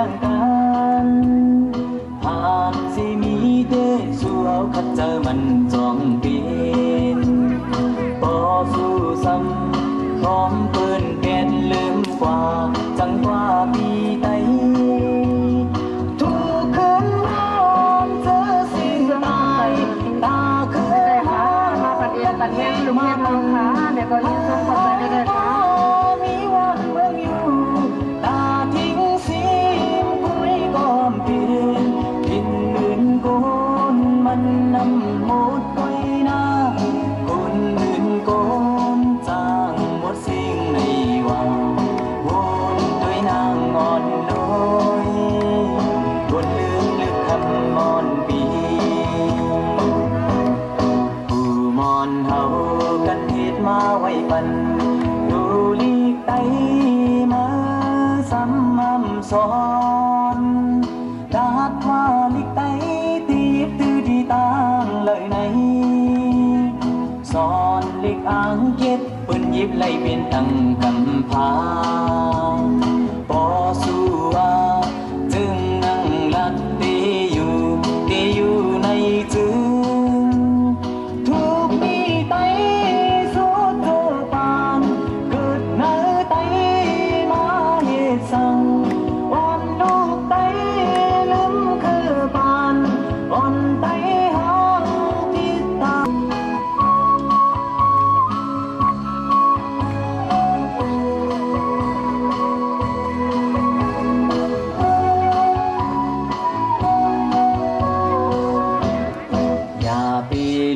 นั่งกันหากสิมีเดสู้เอาคัดเจอมันจองเป็นบ่สู้ซ้ำพร้อมเปิ้นเปลี่ยนลืมกว่าจังว่าปีใดทุกคืนนอนเจอสิ่งตายตาคือมาปัดเอียนปัดแห้งลุงแห้งน้องขาเดี๋ยวก็ยืนส่งปัดไปได้ค่ะมีวันเมื่ออยู่ตาทิ้งสิคุยก้อมเปลี่ยนกินอื่นโกนมันนำหมดไปนะคนอื่นโกนจางหมดสิ่งในว่าวนด้วยนางอ่อนน้อยวนลืมลึกคำมอนปีผู้มอนเฮากันเหตุมาไว้ปันดูลีกไตมาซ้ำสอนดาดว่าลีกไตตีตื้อดีต่างเลยในสอนลีกอ่างเก็ดปืนยิบไล่เป็นตั้งกำพาปอสู้ว่าจึงนั่งลัดตีอยู่ในจึงทุกปีไตสู้โจปานเกิดเนื้อไตมาเหตุสั่งอ่อนลูกไตลืมคือปานอ่อนไตหางที่ตาอย่าไป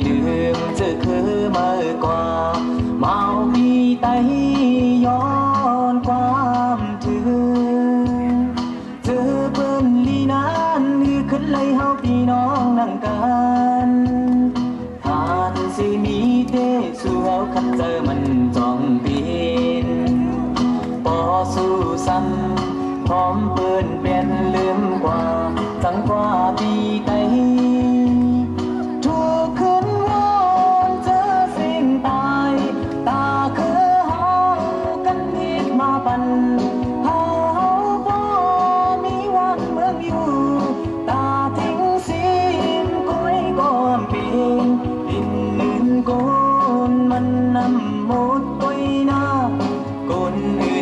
ลืมเจอคือเมื่อกว่าเมาปีไตย้อนความถึงเจอเปิ้นลีนานคือขึ้นเลยเฮาพี่น้องนั่งกันทานสิมีเตสู้เอาคันเจอมันจองเป็นปอสู้ซ้ำพร้อมเปิ้นเปลี่ยนลืมกว่าจังกว่าปีไตทุกคืนวอนเจอสิ่งตายตาคือเฮากันนิดมาปันเฮาบ่มีวันเมืองอยู่ตาทิ้งสิ้นก้อยก้อมปีนดินลื่นโกนมันนำหมดไปหน้าคนอื่น